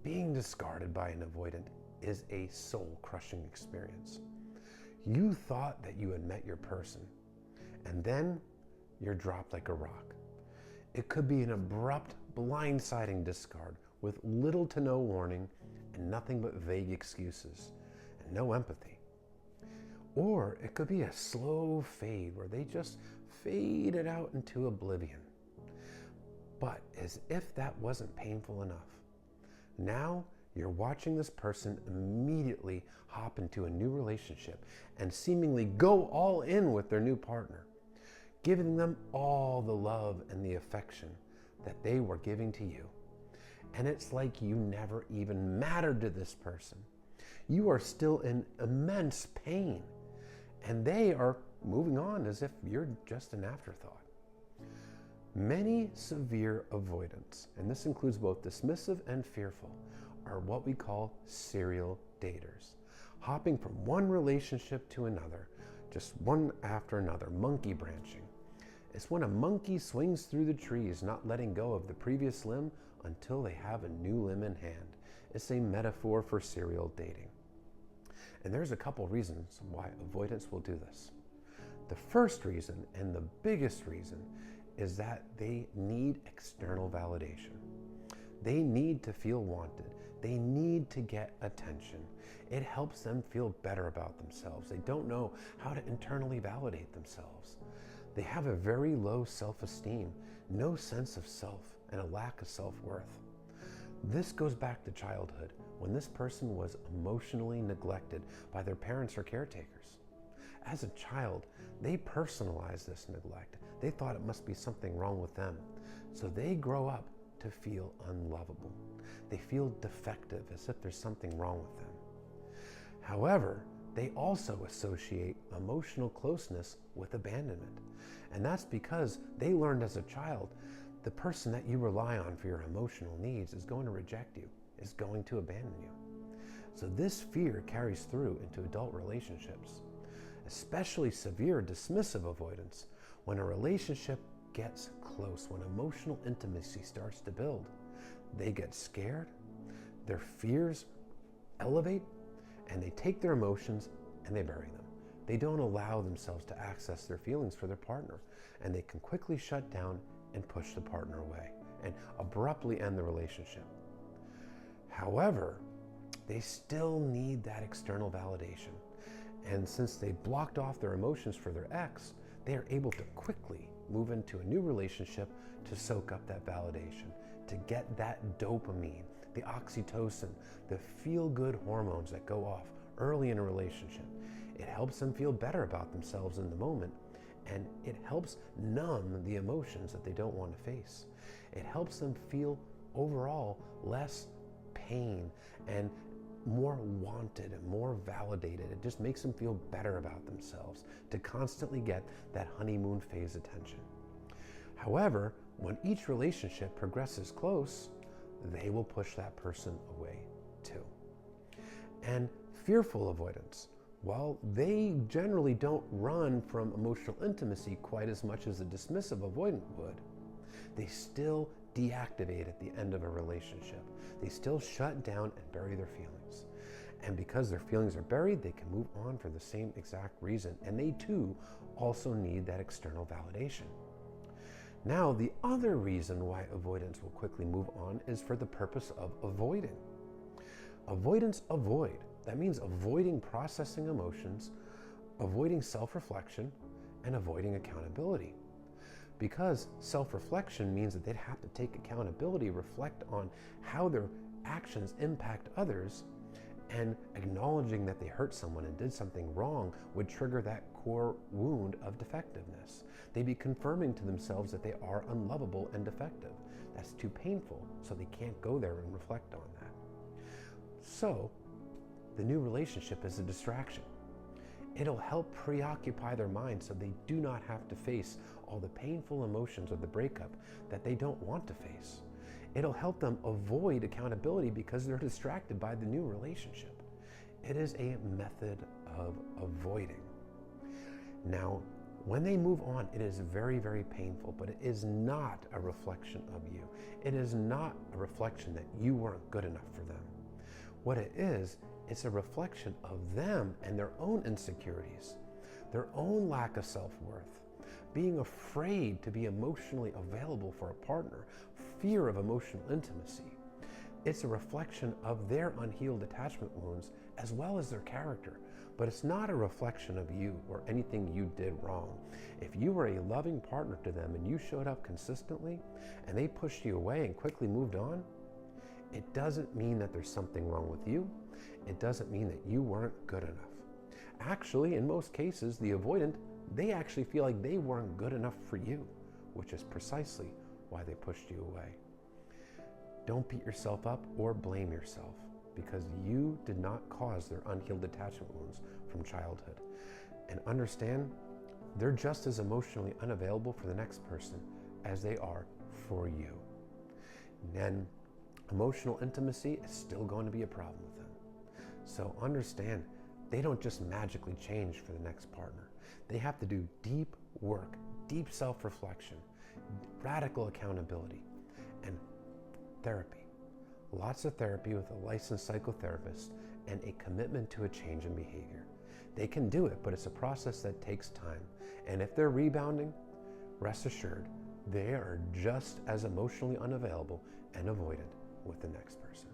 Being discarded by an avoidant is a soul-crushing experience. You thought that you had met your person, and then you're dropped like a rock. It could be an abrupt, blindsiding discard with little to no warning and nothing but vague excuses and no empathy. Or it could be a slow fade where they just faded out into oblivion. But as if that wasn't painful enough, now you're watching this person immediately hop into a new relationship and seemingly go all in with their new partner, giving them all the love and the affection that they were giving to you. And it's like you never even mattered to this person. You are still in immense pain, and they are moving on as if you're just an afterthought. Many severe avoidants, and this includes both dismissive and fearful, are what we call serial daters, hopping from one relationship to another, just one after another, monkey branching. It's when a monkey swings through the trees, not letting go of the previous limb until they have a new limb in hand. It's a metaphor for serial dating. And there's a couple reasons why avoidants will do this. The first reason, and the biggest reason, is that they need external validation. They need to feel wanted. They need to get attention. It helps them feel better about themselves. They don't know how to internally validate themselves. They have a very low self-esteem, no sense of self, and a lack of self-worth. This goes back to childhood, when this person was emotionally neglected by their parents or caretakers. As a child, they personalized this neglect. They thought it must be something wrong with them. So they grow up to feel unlovable. They feel defective, as if there's something wrong with them. However, they also associate emotional closeness with abandonment. And that's because they learned as a child, the person that you rely on for your emotional needs is going to reject you, is going to abandon you. So this fear carries through into adult relationships, especially severe dismissive avoidance. When a relationship gets close, when emotional intimacy starts to build, they get scared, their fears elevate, and they take their emotions and they bury them. They don't allow themselves to access their feelings for their partner, and they can quickly shut down and push the partner away and abruptly end the relationship. However, they still need that external validation. And since they blocked off their emotions for their ex, they are able to quickly move into a new relationship to soak up that validation, to get that dopamine, the oxytocin, the feel-good hormones that go off early in a relationship. It helps them feel better about themselves in the moment, and it helps numb the emotions that they don't want to face. It helps them feel overall less pain and more wanted and more validated. It just makes them feel better about themselves to constantly get that honeymoon phase attention. However, when each relationship progresses close, they will push that person away too. And fearful avoidance, while they generally don't run from emotional intimacy quite as much as a dismissive avoidant would, they still deactivate at the end of a relationship. They still shut down and bury their feelings. And because their feelings are buried, they can move on for the same exact reason. And they too also need that external validation. Now, the other reason why avoidants will quickly move on is for the purpose of avoiding. Avoidants avoid. That means avoiding processing emotions, avoiding self-reflection, and avoiding accountability. Because self-reflection means that they'd have to take accountability, reflect on how their actions impact others, and acknowledging that they hurt someone and did something wrong would trigger that core wound of defectiveness. They'd be confirming to themselves that they are unlovable and defective. That's too painful, so they can't go there and reflect on that. So, the new relationship is a distraction. It'll help preoccupy their mind so they do not have to face all the painful emotions of the breakup that they don't want to face. It'll help them avoid accountability because they're distracted by the new relationship. It is a method of avoiding. Now, When they move on, it is very, very painful, but it is not a reflection of you. It is not a reflection that you weren't good enough for them. What it is, it's a reflection of them and their own insecurities, their own lack of self-worth, being afraid to be emotionally available for a partner, fear of emotional intimacy. It's a reflection of their unhealed attachment wounds as well as their character, but it's not a reflection of you or anything you did wrong. If you were a loving partner to them and you showed up consistently and they pushed you away and quickly moved on, it doesn't mean that there's something wrong with you. It doesn't mean that you weren't good enough. Actually, in most cases, the avoidant, they actually feel like they weren't good enough for you, which is precisely why they pushed you away. Don't beat yourself up or blame yourself, because you did not cause their unhealed attachment wounds from childhood. And understand, they're just as emotionally unavailable for the next person as they are for you. And then emotional intimacy is still going to be a problem with them. So understand, they don't just magically change for the next partner. They have to do deep work, deep self-reflection, radical accountability, and therapy. Lots of therapy with a licensed psychotherapist and a commitment to a change in behavior. They can do it, but it's a process that takes time. And if they're rebounding, rest assured, they are just as emotionally unavailable and avoidant with the next person.